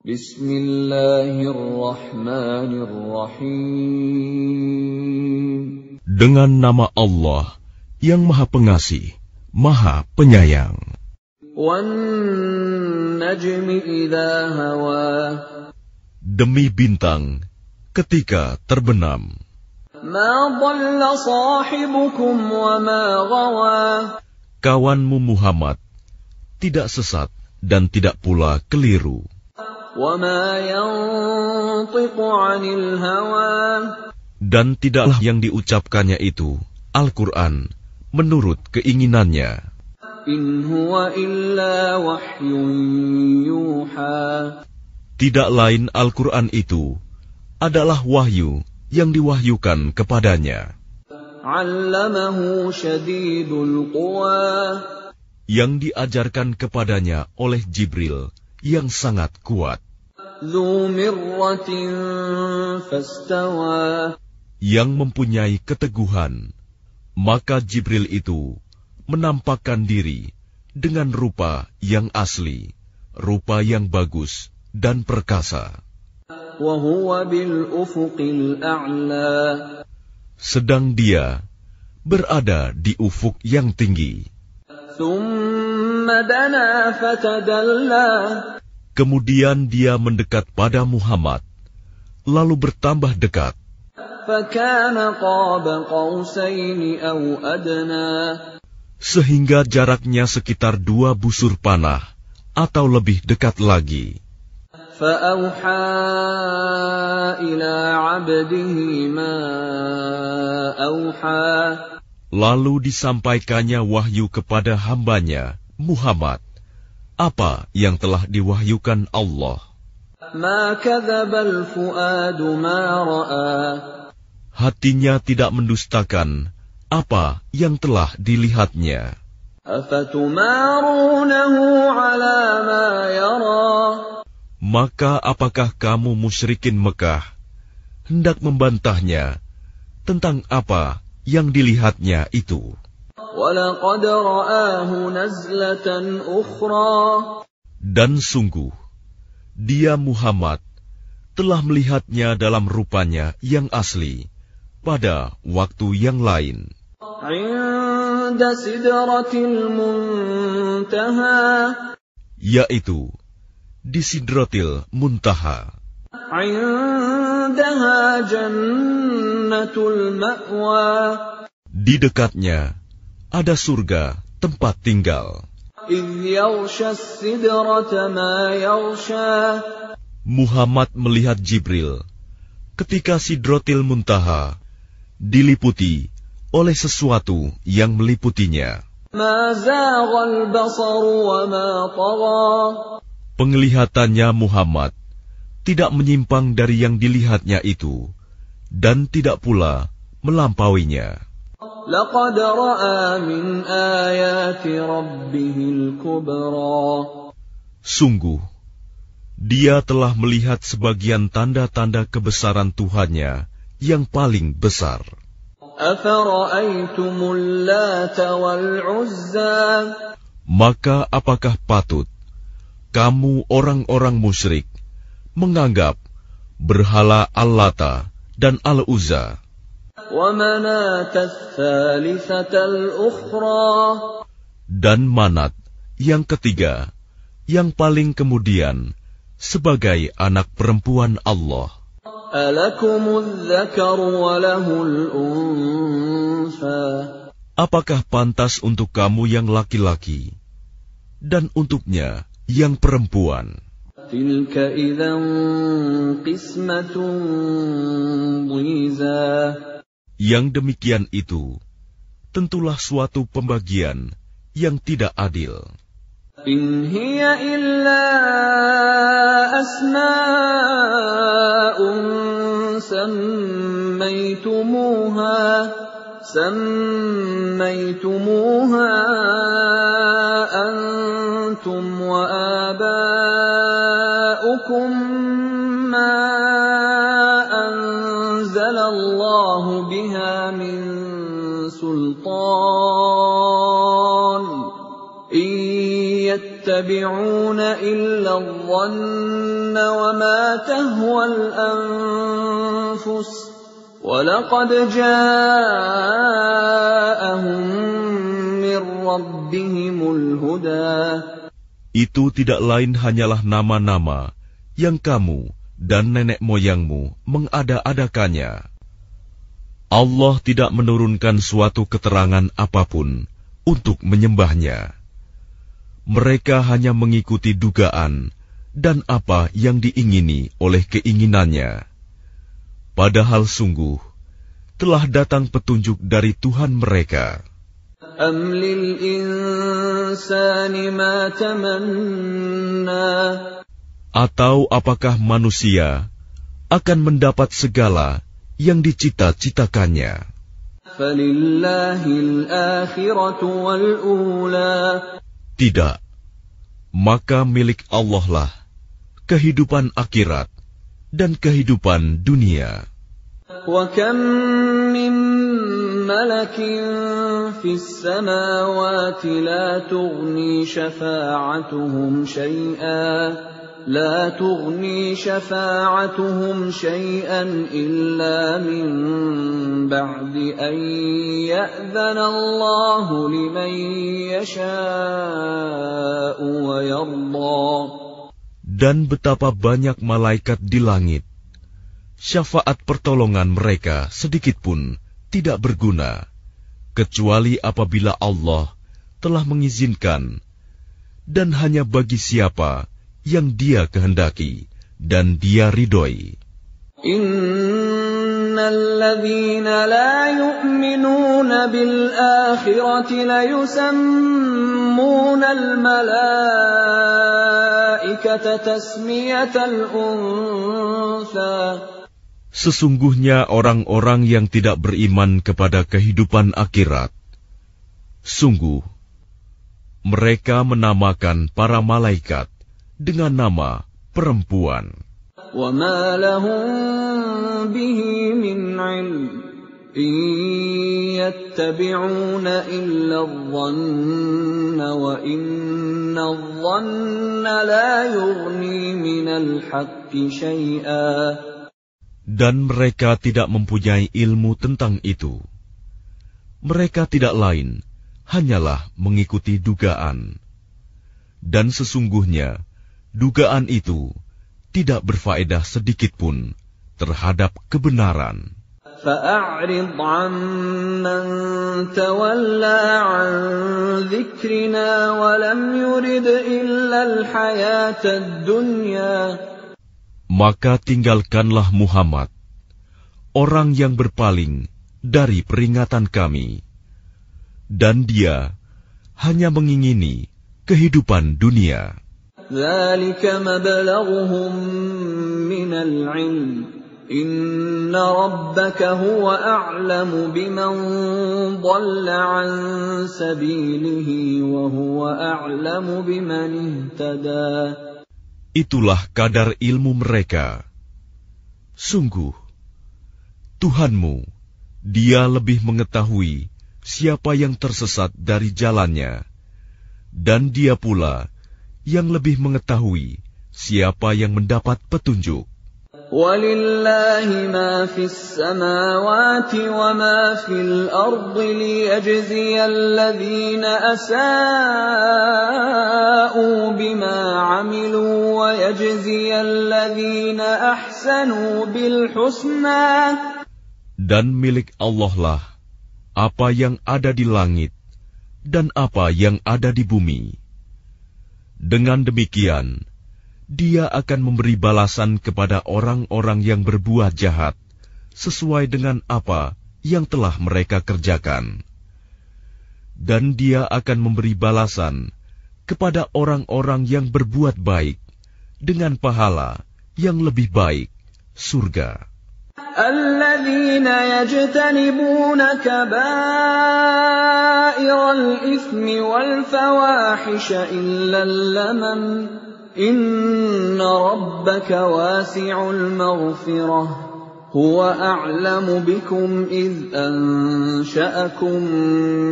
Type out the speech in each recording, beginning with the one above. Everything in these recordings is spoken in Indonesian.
Bismillahirrahmanirrahim. Dengan nama Allah yang Maha Pengasih, Maha Penyayang. Wan-najmi idza hawa. Demi bintang ketika terbenam. Ma dhalla sahibukum wa ma ghawa. Kawanmu Muhammad tidak sesat dan tidak pula keliru. Wa ma yantiqu 'anil hawa. Dan tidaklah yang diucapkannya itu, Al-Quran, menurut keinginannya. In huwa illa wahyun yuha. Tidak lain Al-Quran itu adalah wahyu yang diwahyukan kepadanya. 'Allamahu syadidul quwa. Yang diajarkan kepadanya oleh Jibril yang sangat kuat. Dzu mirratin fastawa. Yang mempunyai keteguhan, maka Jibril itu menampakkan diri dengan rupa yang asli, rupa yang bagus dan perkasa. Wa huwa bil ufuqil a'la. Sedang dia berada di ufuk yang tinggi. Thumma dana fatadalla. Kemudian dia mendekat pada Muhammad, lalu bertambah dekat. Fakana qaba qausaini aw adna. Sehingga jaraknya sekitar 2 busur panah atau lebih dekat lagi. Fa'auha ila 'abdihi ma auha. Lalu disampaikannya wahyu kepada hambanya, Muhammad, apa yang telah diwahyukan Allah. Ma kadzabal fuadu ma ra'a. Hatinya tidak mendustakan apa yang telah dilihatnya. Afatumarunahu 'ala ma yara. Maka apakah kamu musyrikin Mekah hendak membantahnya tentang apa yang dilihatnya itu? Walaqad ra'ahu nazlatan ukhra. Dan sungguh, dia Muhammad telah melihatnya dalam rupanya yang asli pada waktu yang lain. 'Inda sidratil muntaha. Yaitu di Sidratil Muntaha. 'Indaha jannatul ma'wa. Di dekatnya ada surga tempat tinggal. إِذْ يَغْشَى السِّدْرَةَ مَا يَغْشَى. Muhammad melihat Jibril ketika Sidratil Muntaha diliputi oleh sesuatu yang meliputinya. مَا زَاغَ الْبَصَرُ وَمَا طَغَى. Penglihatannya Muhammad tidak menyimpang dari yang dilihatnya itu dan tidak pula melampauinya. لَقَدْ رَأَى مِنْ آيَاتِ رَبِّهِ الْكُبْرَى. Sungguh, dia telah melihat sebagian tanda-tanda kebesaran Tuhannya yang paling besar. أَفَرَأَيْتُمُ اللَّاتَ وَالْعُزَّى. Maka apakah patut kamu orang-orang musyrik menganggap berhala Al-Lata dan Al-Uzza وَمَنَاةَ الثَّالِثَةَ الْأُخْرَى. dan Manat yang ketiga, yang paling kemudian, sebagai anak perempuan Allah? أَلَكُمُ الذَّكَرُ وَلَهُ الْأُنثَى. Apakah pantas untuk kamu yang laki-laki dan untuknya yang perempuan? تِلْكَ إِذًا قِسْمَةٌ ضِيزَى. Yang demikian itu tentulah suatu pembagian yang tidak adil. إِنْ هِيَ إِلَّا أَسْمَاءٌ سَمَّيْتُمُوهَا أَنْتُمْ وَآبَاؤُكُمْ مَا أَنزَلَ اللَّهُ بِهَا مِنْ سُلْطَانٍ إِنْ يَتَّبِعُونَ إِلَّا الظَّنَّ وما تهوى الأنفس وَلَقَدْ جَاءَهُم مِّن رَّبِّهِمُ الْهُدَىٰ. Itu tidak lain hanyalah nama-nama yang kamu dan nenek moyangmu mengada-adakannya. Allah tidak menurunkan suatu keterangan apapun untuk menyembahnya. Mereka hanya mengikuti dugaan dan apa yang diingini oleh keinginannya. Padahal sungguh telah datang petunjuk dari Tuhan mereka. أَمْ لِلْإِنسَانِ مَا تَمَنَّى. Atau apakah manusia akan mendapat segala yang dicita-citakannya? فَلِلَّهِ الْآخِرَةُ وَالْأُولَى. Tidak, maka milik Allah lah kehidupan akhirat dan kehidupan dunia. وَكَمْ مِنْ مَلَكٍ فِي السَّمَاوَاتِ لَا تُغْنِي شَفَاعَتُهُمْ شَيْئًا إِلَّا مِنْ بَعْدِ أَنْ يَأْذَنَ اللَّهُ لِمَنْ يَشَاءُ وَيَرْضَى. Dan betapa banyak malaikat di langit, syafaat pertolongan mereka sedikit pun tidak berguna, kecuali apabila Allah telah mengizinkan, dan hanya bagi siapa yang Dia kehendaki dan Dia ridhoi. Innalladzina la yu'minuna bil akhirati la yusammuna al malaikata tasmiyatal untha. Sesungguhnya orang-orang yang tidak beriman kepada kehidupan akhirat, sungguh mereka menamakan para malaikat dengan nama perempuan. وَمَا لَهُم بِهِ مِنْ عِلْمٍ إِنْ يَتَّبِعُونَ إِلَّا الظَّنَّ وَإِنَّ الظَّنَّ لَا يُغْنِي مِنَ الْحَقِّ شَيْئًا. Dan mereka tidak mempunyai ilmu tentang itu. Mereka tidak lain hanyalah mengikuti dugaan. Dan sesungguhnya dugaan itu tidak berfaedah sedikitpun terhadap kebenaran. فَأَعْرِضْ عَمَّنْ تَوَلَّى عَنْ ذِكْرِنَا وَلَمْ يُرِدْ إِلَّا الْحَيَاةَ الدُّنْيَا. Maka tinggalkanlah Muhammad, orang yang berpaling dari peringatan kami, dan dia hanya mengingini kehidupan dunia. ذَلِكَ مَبْلَغُهُم مِّنَ الْعِلْمِ إِنَّ رَبَّكَ هُوَ أَعْلَمُ بِمَنْ ضَلَّ عَنْ سَبِيلِهِ وَهُوَ أَعْلَمُ بِمَنِ اهْتَدَى. Itulah kadar ilmu mereka. Sungguh, Tuhanmu, Dia lebih mengetahui siapa yang tersesat dari jalannya, dan Dia pula yang lebih mengetahui siapa yang mendapat petunjuk. وَلِلَّهِ مَا فِي السَّمَاوَاتِ وَمَا فِي الْأَرْضِ لِيَجْزِيَ الَّذِينَ أَسَاءُوا بِمَا عَمِلُوا وَيَجْزِيَ الَّذِينَ أَحْسَنُوا بِالْحُسْنَى. Dan milik Allah lah apa yang ada di langit dan apa yang ada di bumi. Dengan demikian, Dia akan memberi balasan kepada orang-orang yang berbuat jahat sesuai dengan apa yang telah mereka kerjakan. Dan Dia akan memberi balasan kepada orang-orang yang berbuat baik dengan pahala yang lebih baik, surga. الَّذِينَ يَجْتَنِبُونَ كَبَائِرَ الْإِثْمِ وَالْفَوَاحِشَ إِلَّا اللَّمَمَ إِنَّ رَبَّكَ وَاسِعُ الْمَغْفِرَةِ هو أعلم بكم إذ أنشأكم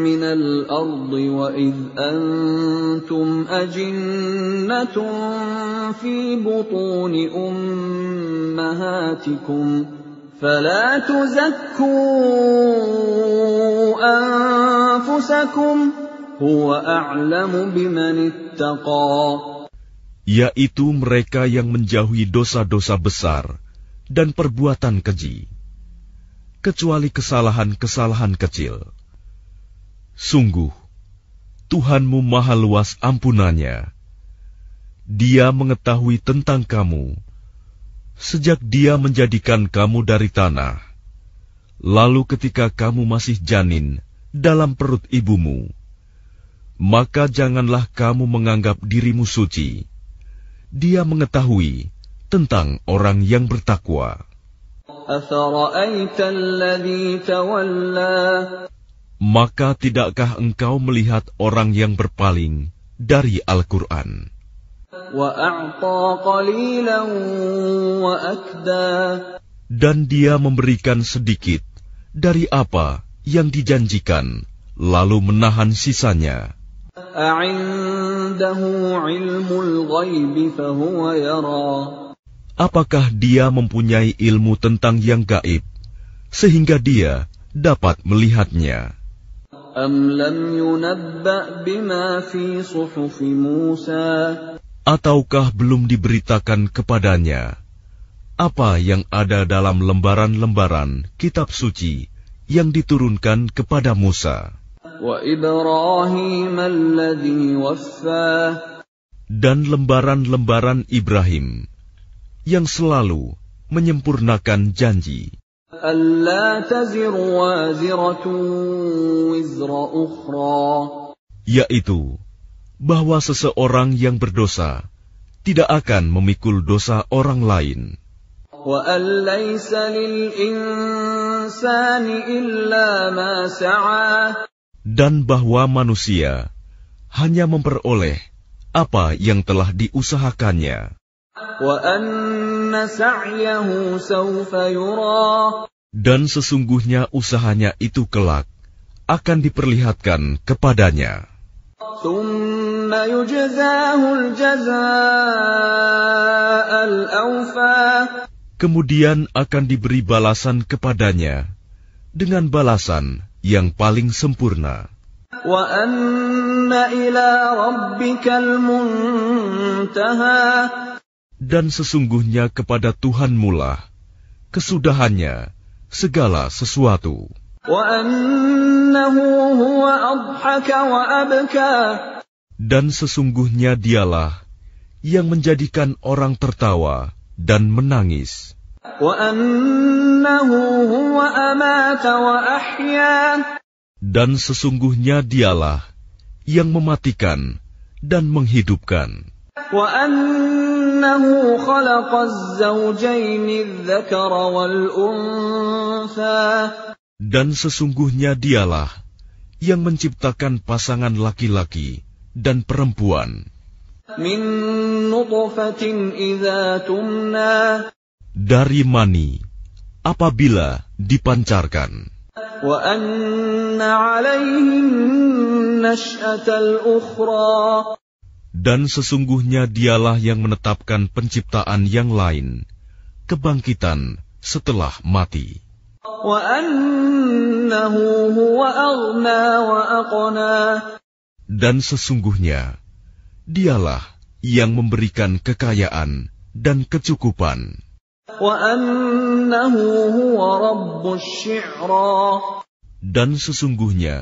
من الأرض وإذ أنتم أجنة في بطون أمهاتكم فلا تزكوا أنفسكم هو أعلم بمن اتقى. Yaitu mereka yang menjauhi dosa-dosa besar dan perbuatan keji, kecuali kesalahan-kesalahan kecil. Sungguh, Tuhanmu maha luas ampunannya. Dia mengetahui tentang kamu, sejak Dia menjadikan kamu dari tanah, lalu ketika kamu masih janin dalam perut ibumu, maka janganlah kamu menganggap dirimu suci. Dia mengetahui tentang orang yang bertakwa. Maka tidakkah engkau melihat orang yang berpaling dari Al-Quran? Dan dia memberikan sedikit dari apa yang dijanjikan, lalu menahan sisanya. Apakah dia mempunyai ilmu tentang yang gaib, sehingga dia dapat melihatnya? Ataukah belum diberitakan kepadanya apa yang ada dalam lembaran-lembaran kitab suci yang diturunkan kepada Musa? Dan lembaran-lembaran Ibrahim yang selalu menyempurnakan janji, yaitu bahwa seseorang yang berdosa tidak akan memikul dosa orang lain, dan bahwa manusia hanya memperoleh apa yang telah diusahakannya. Dan sesungguhnya usahanya itu kelak akan diperlihatkan kepadanya. Kemudian akan diberi balasan kepadanya dengan balasan yang paling sempurna. Dan sesungguhnya kepada Tuhanmu lah kesudahannya segala sesuatu. Dan sesungguhnya Dialah yang menjadikan orang tertawa dan menangis. Dan sesungguhnya Dialah yang mematikan dan menghidupkan. Dan sesungguhnya Dialah yang menciptakan pasangan laki-laki dan perempuan. Dari mani apabila dipancarkan. Dan sesungguhnya Dialah yang menetapkan penciptaan yang lain, kebangkitan setelah mati. Dan sesungguhnya Dialah yang memberikan kekayaan dan kecukupan. Dan sesungguhnya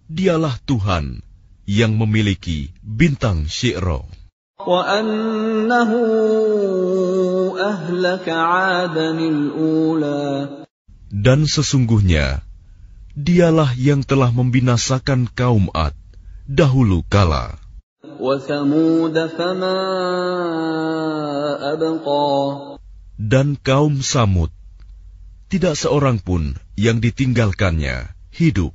Dialah Tuhan yang memiliki bintang Syi'ra. Dan sesungguhnya Dialah yang telah membinasakan kaum Ad dahulu kala. Dan kaum Samud, tidak seorang pun yang ditinggalkannya hidup.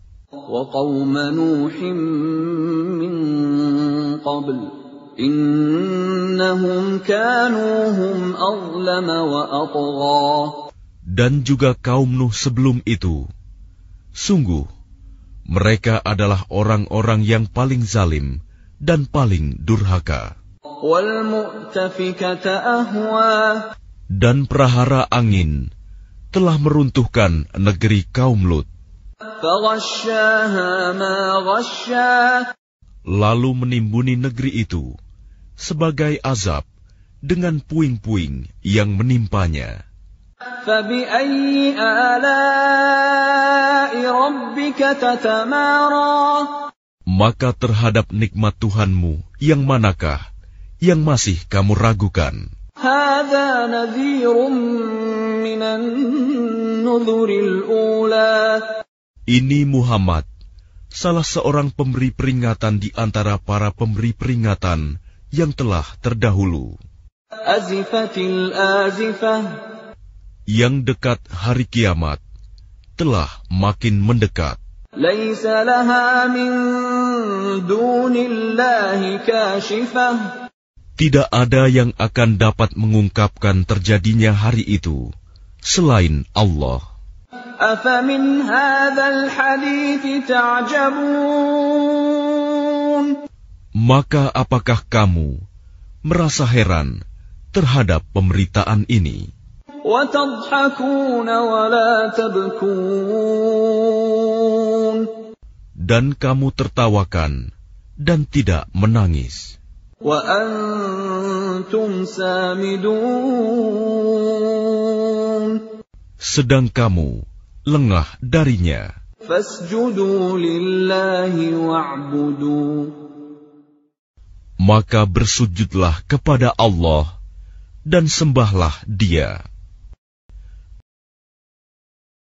Dan juga kaum Nuh sebelum itu. Sungguh, mereka adalah orang-orang yang paling zalim dan paling durhaka. Dan prahara angin telah meruntuhkan negeri kaum Lut. Lalu menimbuni negeri itu sebagai azab dengan puing-puing yang menimpanya. Maka terhadap nikmat Tuhanmu yang manakah yang masih kamu ragukan? Ini Muhammad, salah seorang pemberi peringatan di antara para pemberi peringatan yang telah terdahulu. Yang dekat hari kiamat telah makin mendekat. Tidak ada yang akan dapat mengungkapkan terjadinya hari itu selain Allah. Maka apakah kamu merasa heran terhadap pemberitaan ini? Dan kamu tertawakan dan tidak menangis. Sedang kamu lengah darinya. Maka bersujudlah kepada Allah dan sembahlah Dia.